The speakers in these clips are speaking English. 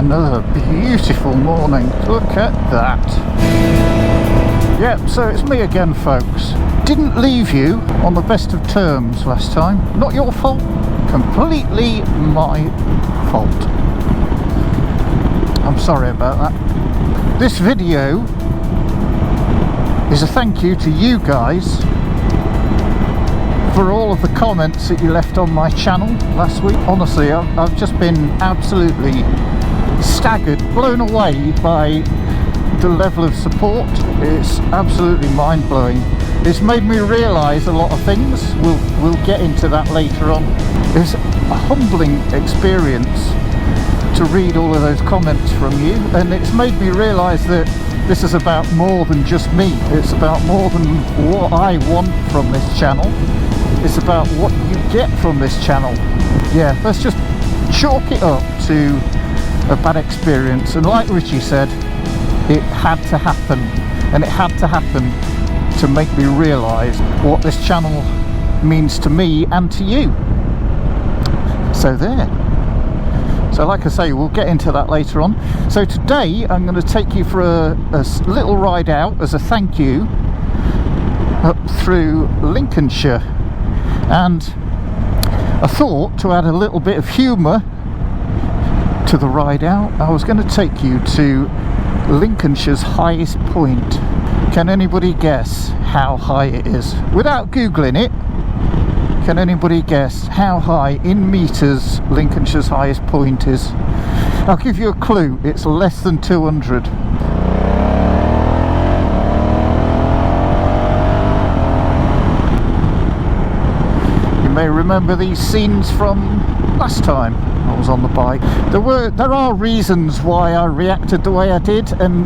Another beautiful morning. Look at that. Yep, so it's me again, folks. Didn't leave you on the best of terms last time. Not your fault. Completely my fault. I'm sorry about that. This video is a thank you to you guys for all of the comments that you left on my channel last week. Honestly, I've just been absolutely staggered, blown away by the level of support. It's absolutely mind-blowing. It's made me realise a lot of things. We'll get into that later on. It's a humbling experience to read all of those comments from you, and it's made me realise that this is about more than just me. It's about more than what I want from this channel. It's about what you get from this channel. Yeah, let's just chalk it up to a bad experience, and like Richie said, it had to happen, and it had to happen to make me realise what this channel means to me and to you. So there. So like I say, we'll get into that later on. So today I'm going to take you for a little ride out as a thank you up through Lincolnshire, and I thought to add a little bit of humour to the ride out, I was going to take you to Lincolnshire's highest point. Can anybody guess how high it is? Without googling it, can anybody guess how high in meters Lincolnshire's highest point is? I'll give you a clue, it's less than 200. You may remember these scenes from last time I was on the bike. There are reasons why I reacted the way I did, and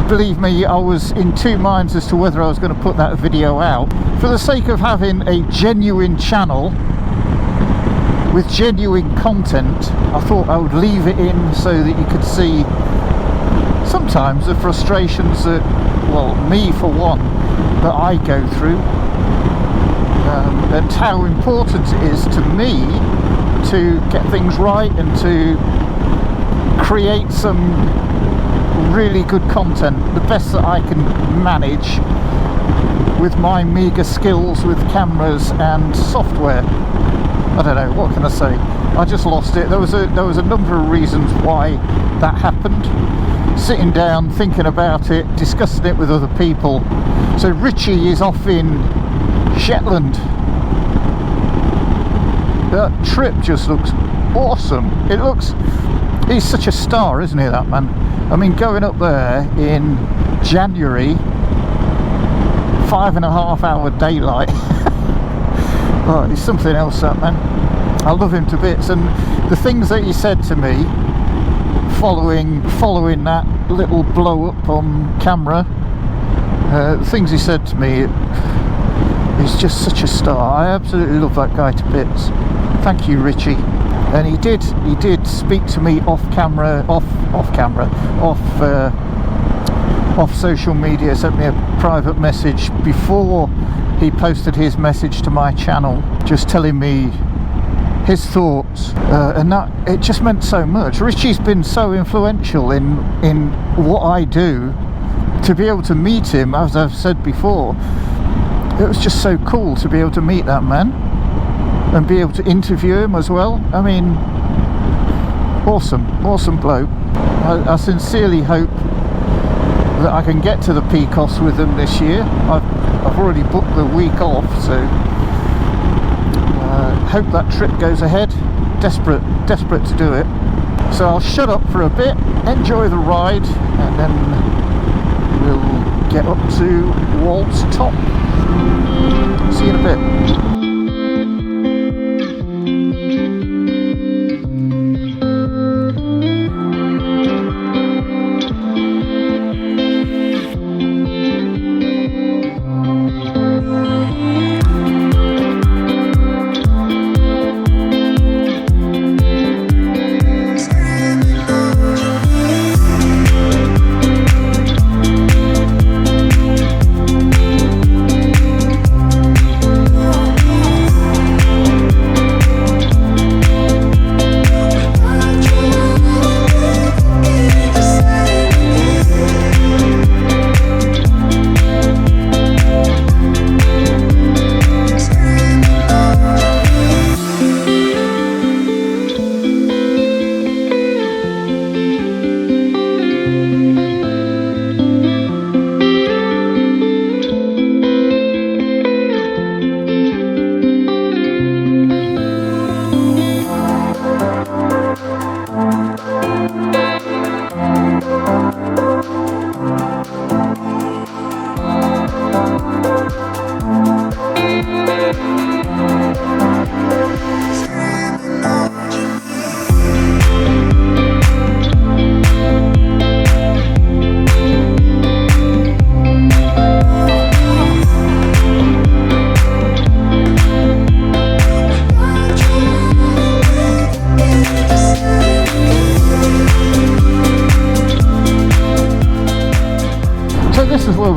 believe me, I was in two minds as to whether I was going to put that video out. For the sake of having a genuine channel with genuine content, I thought I would leave it in so that you could see sometimes the frustrations that, well, me for one, that I go through, and how important it is to me to get things right and to create some really good content, the best that I can manage with my meagre skills with cameras and software. I don't know, what can I say? I just lost it. There was a number of reasons why that happened. Sitting down, thinking about it, discussing it with other people. So Richie is off in Shetland. That trip just looks awesome. It looks, he's such a star, isn't he, that man? I mean, going up there in January, 5.5 hour daylight. Oh, he's something else, that man. I love him to bits, and the things that he said to me following that little blow up on camera, the things he said to me, he's just such a star. I absolutely love that guy to bits. Thank you, Richie. And he did speak to me off social media, sent me a private message before he posted his message to my channel, just telling me his thoughts, and that, it just meant so much. Richie's been so influential in what I do. To be able to meet him, as I've said before, it was just so cool to be able to meet that man and be able to interview him as well. I mean, awesome bloke. I sincerely hope that I can get to the Picos with them this year. I've already booked the week off, so hope that trip goes ahead. Desperate to do it. So I'll shut up for a bit, enjoy the ride, and then we'll get up to Walt's Top. See you in a bit.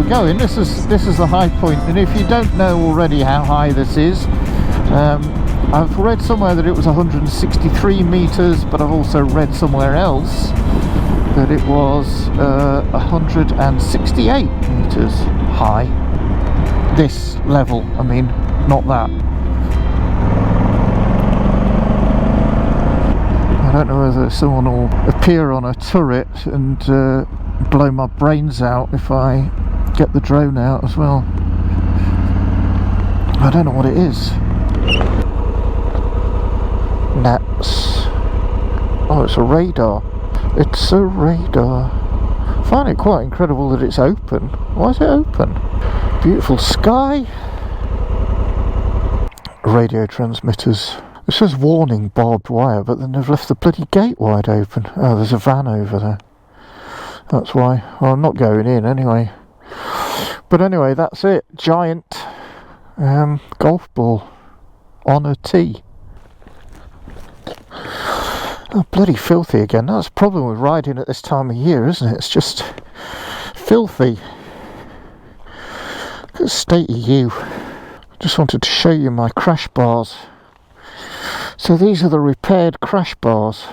going. This is the high point, and if you don't know already how high this is, I've read somewhere that it was 163 meters, but I've also read somewhere else that it was 168 meters high. This level, I mean, not that. I don't know whether someone will appear on a turret and blow my brains out if I get the drone out as well. I don't know what it is. Nets. Oh, it's a radar. It's a radar. I find it quite incredible that it's open. Why is it open? Beautiful sky. Radio transmitters. It says warning barbed wire, but then they've left the bloody gate wide open. Oh, there's a van over there. That's why. Well, I'm not going in anyway. But anyway, that's it. Giant golf ball on a tee. Oh, bloody filthy again. That's the problem with riding at this time of year, isn't it? It's just filthy. Look at the state of you. Just wanted to show you my crash bars. So these are the repaired crash bars.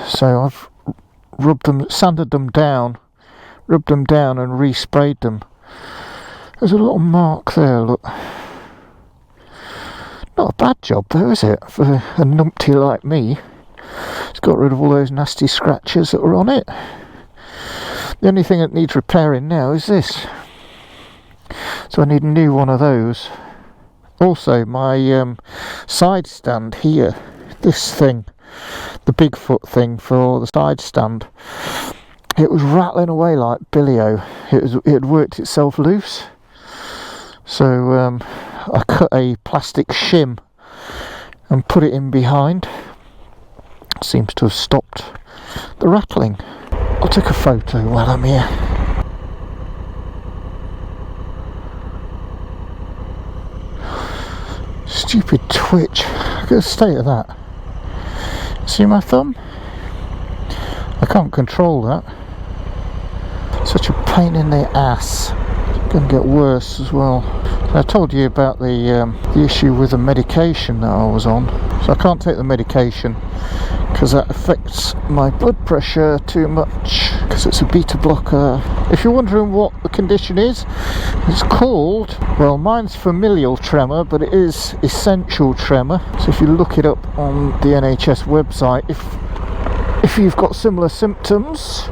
So I've rubbed them, sanded them down, rubbed them down and resprayed them. There's a little mark there, look. Not a bad job though, is it? For a numpty like me. It's got rid of all those nasty scratches that were on it. The only thing that needs repairing now is this. So I need a new one of those. Also, my side stand here, this thing, the Bigfoot thing for the side stand, it was rattling away like Billy-O. It had worked itself loose. So I cut a plastic shim and put it in behind. Seems to have stopped the rattling. I'll take a photo while I'm here. Stupid twitch. Look at the state of that. See my thumb? I can't control that. Such a pain in the ass. It's going to get worse as well. I told you about the issue with the medication that I was on. So I can't take the medication because that affects my blood pressure too much, because it's a beta blocker. If you're wondering what the condition is, it's called, well, mine's familial tremor, but it is essential tremor. So if you look it up on the NHS website, if you've got similar symptoms,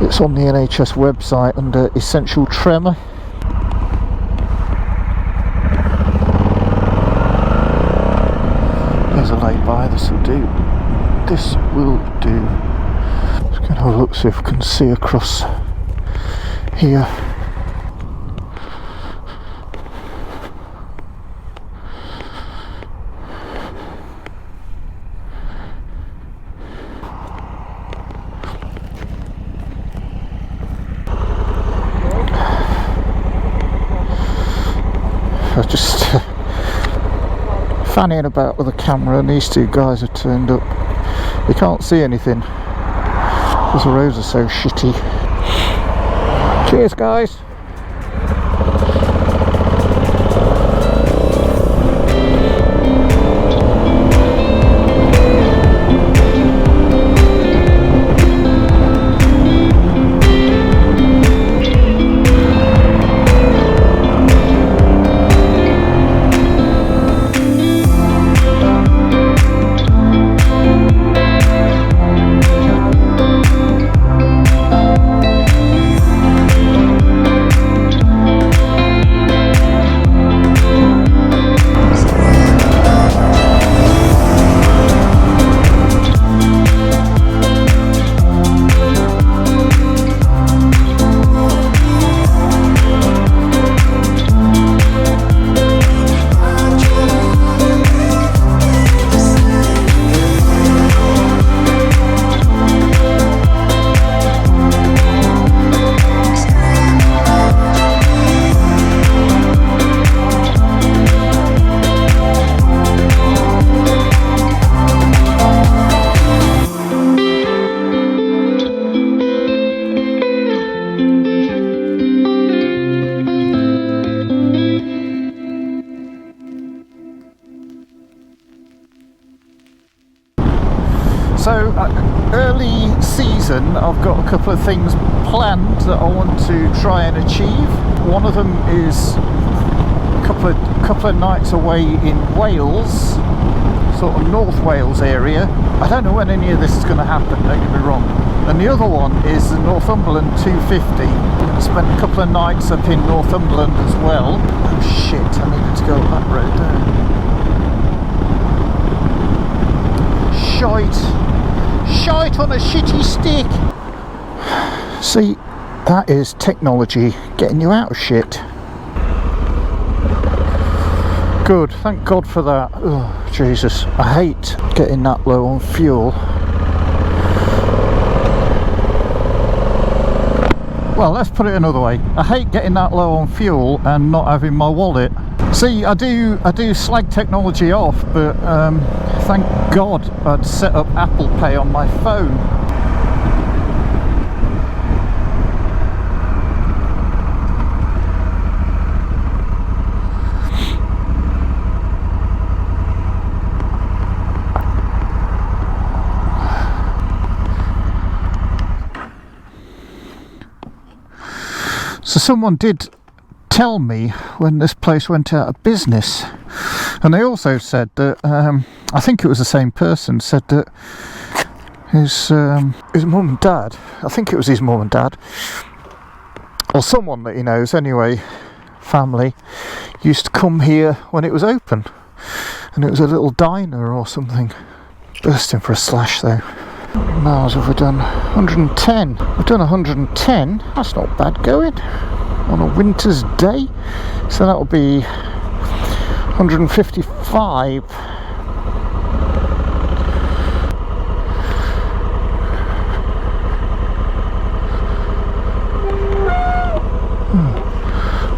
it's on the NHS website under essential tremor. There's a lay-by. This will do. This will do. Just going to have a look, see if I can see across here. I just fanning about with a camera, and these two guys have turned up. You can't see anything because the roads are so shitty. Cheers, guys. and I've got a couple of things planned that I want to try and achieve. One of them is a couple of nights away in Wales, sort of North Wales area. I don't know when any of this is going to happen, don't get me wrong. And the other one is the Northumberland 250. I spent a couple of nights up in Northumberland as well. Oh shit, I needed to go up that road there. Shite on a shitty stick. See, that is technology getting you out of shit. Good, thank God for that. Oh, Jesus, I hate getting that low on fuel. Well, let's put it another way. I hate getting that low on fuel and not having my wallet. See, I do slag technology off, but thank God I'd set up Apple Pay on my phone. So someone did tell me when this place went out of business, and they also said that I think it was the same person said that his mum and dad, I think it was his mum and dad, or someone that he knows anyway, family, used to come here when it was open, and it was a little diner or something. Bursting for a slash though. How many miles have we done? 110. We've done 110. That's not bad going on a winter's day. So that'll be 155.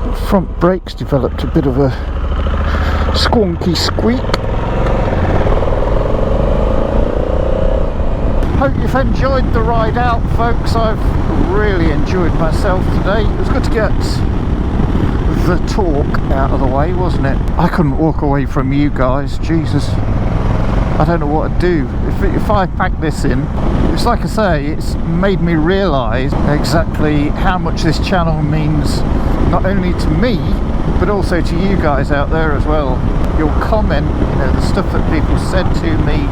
The front brakes developed a bit of a squonky squeak. Hope you've enjoyed the ride out, folks. I've really enjoyed myself today. It was good to get the talk out of the way, wasn't it? I couldn't walk away from you guys, Jesus. I don't know what to do. If I pack this in, it's like I say, it's made me realise exactly how much this channel means, not only to me, but also to you guys out there as well. Your comment, you know, the stuff that people said to me,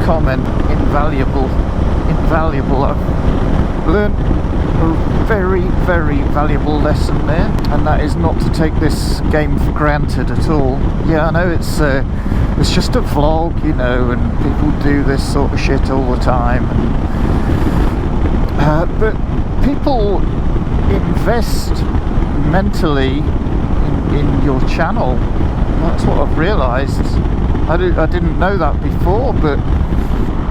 comment, invaluable. I've learned a very, very valuable lesson there, and that is not to take this game for granted at all. Yeah, I know it's just a vlog, you know, and people do this sort of shit all the time, but people invest mentally in your channel. That's what I've realised. I didn't know that before, but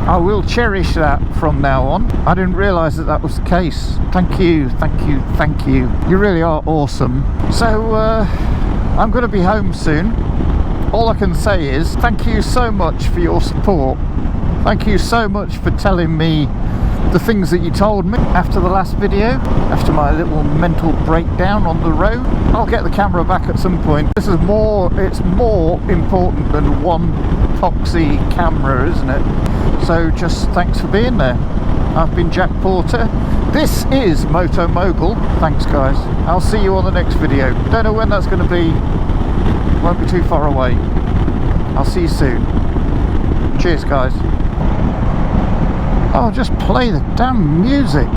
I will cherish that from now on. I didn't realise that that was the case. Thank you, thank you, thank you. You really are awesome. So I'm going to be home soon. All I can say is thank you so much for your support. Thank you so much for telling me the things that you told me after the last video, after my little mental breakdown on the road. I'll get the camera back at some point. This is it's more important than one epoxy camera, isn't it? So just thanks for being there. I've been Jack Porter. This is Moto Mogul. Thanks guys. I'll see you on the next video. Don't know when that's going to be. Won't be too far away. I'll see you soon. Cheers guys. Oh, just play the damn music.